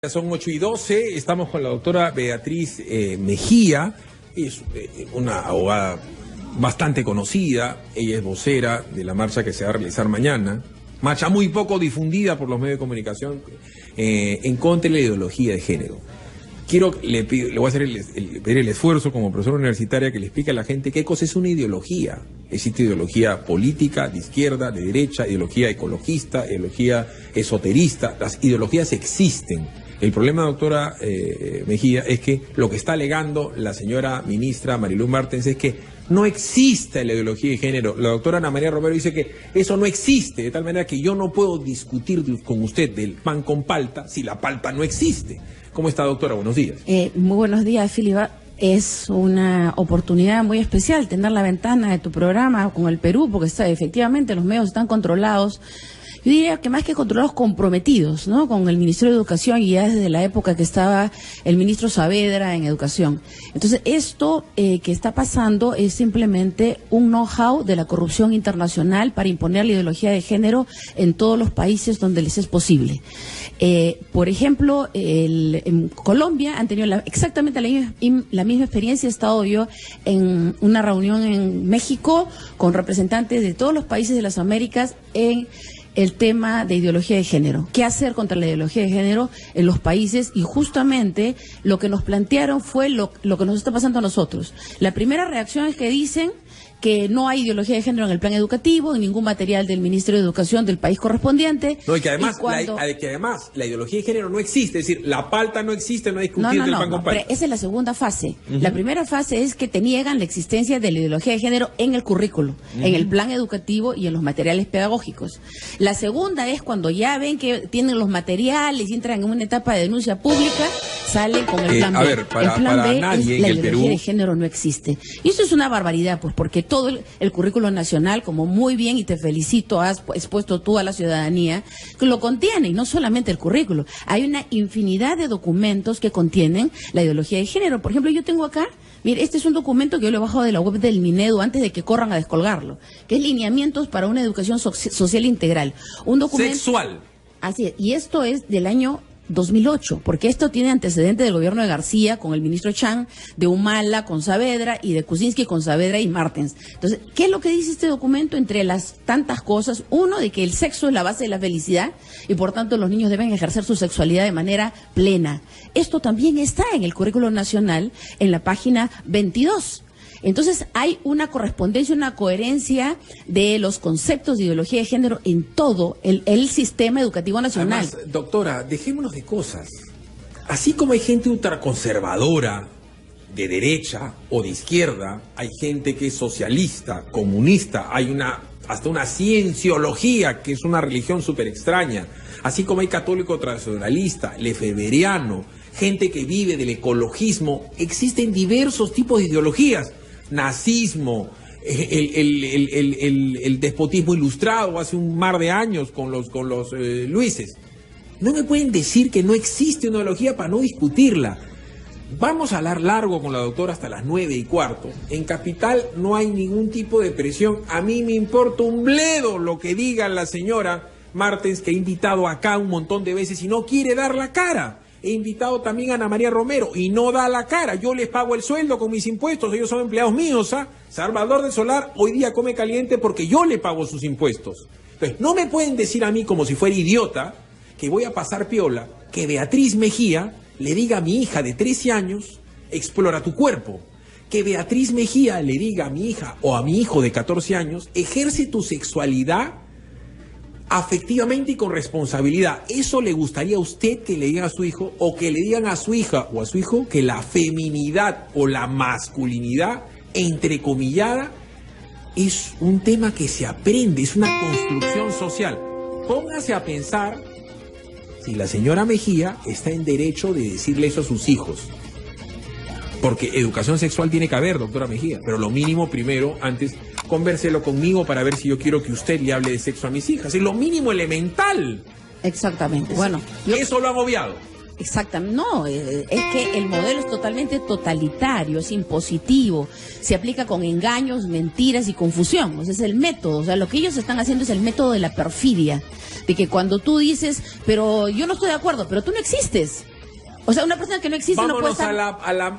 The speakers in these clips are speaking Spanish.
Son 8:12, estamos con la doctora Beatriz Mejía, es una abogada bastante conocida, ella es vocera de la marcha que se va a realizar mañana, marcha muy poco difundida por los medios de comunicación en contra de la ideología de género. Le voy a hacer pedir el esfuerzo como profesora universitaria que le explique a la gente qué cosa es una ideología. Existe ideología política, de izquierda, de derecha, ideología ecologista, ideología esoterista. Las ideologías existen. El problema, doctora Mejía, es que lo que está alegando la señora ministra Marilú Martens es que no existe la ideología de género. La doctora Ana María Romero dice que eso no existe, de tal manera que yo no puedo discutir con usted del pan con palta si la palta no existe. ¿Cómo está, doctora? Buenos días. Muy buenos días, Filipa. Es una oportunidad muy especial tener la ventana de tu programa con el Perú, porque efectivamente los medios están controlados. Yo diría que más que controlados, comprometidos, ¿no? Con el Ministerio de Educación, y ya desde la época que estaba el ministro Saavedra en Educación. Entonces, esto que está pasando es simplemente un know-how de la corrupción internacional para imponer la ideología de género en todos los países donde les es posible. Por ejemplo, en Colombia han tenido exactamente la misma experiencia. He estado yo en una reunión en México con representantes de todos los países de las Américas en el tema de ideología de género. ¿Qué hacer contra la ideología de género en los países? Y justamente lo que nos plantearon fue lo que nos está pasando a nosotros. La primera reacción es que dicen que no hay ideología de género en el plan educativo, en ningún material del Ministerio de Educación del país correspondiente. No, y que además, la ideología de género no existe, es decir, la palta no existe, no hay discutir del pan con palta. Pero esa es la segunda fase. La primera fase es que te niegan la existencia de la ideología de género en el currículo, en el plan educativo y en los materiales pedagógicos. La segunda es cuando ya ven que tienen los materiales y entran en una etapa de denuncia pública, salen con el plan B. El plan B es la ideología de género no existe. Y eso es una barbaridad, pues, porque todo el currículo nacional, como muy bien, y te felicito, has expuesto tú a la ciudadanía, que lo contiene, y no solamente el currículo. Hay una infinidad de documentos que contienen la ideología de género. Por ejemplo, yo tengo acá, mire, este es un documento que yo lo he bajado de la web del Minedu antes de que corran a descolgarlo, que es Lineamientos para una Educación Social Integral. Un documento sexual. Así es, y esto es del año 2008, porque esto tiene antecedentes del gobierno de García con el ministro Chang, de Humala con Saavedra y de Kuczynski con Saavedra y Martens. Entonces, ¿qué es lo que dice este documento? Entre las tantas cosas, uno, de que el sexo es la base de la felicidad y por tanto los niños deben ejercer su sexualidad de manera plena. Esto también está en el currículo nacional en la página 22. Entonces hay una correspondencia, una coherencia de los conceptos de ideología de género en todo el sistema educativo nacional. Además, doctora, dejémonos de cosas. Así como hay gente ultraconservadora, de derecha o de izquierda, hay gente que es socialista, comunista, hay hasta una cienciología, que es una religión súper extraña. Así como hay católico tradicionalista, lefebvriano, gente que vive del ecologismo, existen diversos tipos de ideologías. Nazismo, el despotismo ilustrado hace un mar de años con los Luises. No me pueden decir que no existe una ideología para no discutirla. Vamos a hablar largo con la doctora hasta las 9:15. En Capital no hay ningún tipo de presión. A mí me importa un bledo lo que diga la señora Martens, que he invitado acá un montón de veces y no quiere dar la cara. He invitado también a Ana María Romero y no da la cara. Yo les pago el sueldo con mis impuestos, ellos son empleados míos, ¿ah? Salvador del Solar hoy día come caliente porque yo le pago sus impuestos. Entonces, no me pueden decir a mí, como si fuera idiota, que voy a pasar piola, que Beatriz Mejía le diga a mi hija de 13 años, explora tu cuerpo. Que Beatriz Mejía le diga a mi hija o a mi hijo de 14 años, ejerce tu sexualidad afectivamente y con responsabilidad. ¿Eso le gustaría a usted que le digan a su hijo, o que le digan a su hija o a su hijo que la feminidad o la masculinidad, entrecomillada, es un tema que se aprende, es una construcción social? Póngase a pensar si la señora Mejía está en derecho de decirle eso a sus hijos. Porque educación sexual tiene que haber, doctora Mejía, pero lo mínimo primero, antes, convérselo conmigo para ver si yo quiero que usted le hable de sexo a mis hijas. Es lo mínimo elemental. Exactamente. Bueno, eso lo han obviado. Exactamente. No, es que el modelo es totalmente totalitario, es impositivo, se aplica con engaños, mentiras y confusión. O sea, es el método. O sea, lo que ellos están haciendo es el método de la perfidia. De que cuando tú dices, pero yo no estoy de acuerdo, pero tú no existes. O sea, una persona que no existe no puede Vámonos estar...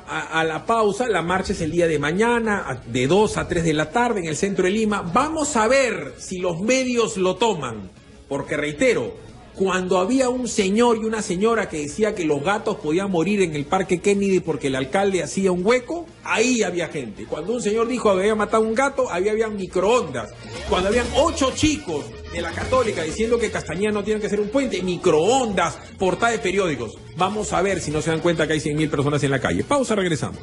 a la pausa. La marcha es el día de mañana, de 2 a 3 de la tarde en el centro de Lima. Vamos a ver si los medios lo toman. Porque reitero, cuando había un señor y una señora que decía que los gatos podían morir en el Parque Kennedy porque el alcalde hacía un hueco, ahí había gente. Cuando un señor dijo que había matado a un gato, había microondas. Cuando habían 8 chicos de la Católica diciendo que Castañeda no tiene que ser un puente, microondas, portada de periódicos. Vamos a ver si no se dan cuenta que hay 100.000 personas en la calle. Pausa, regresamos.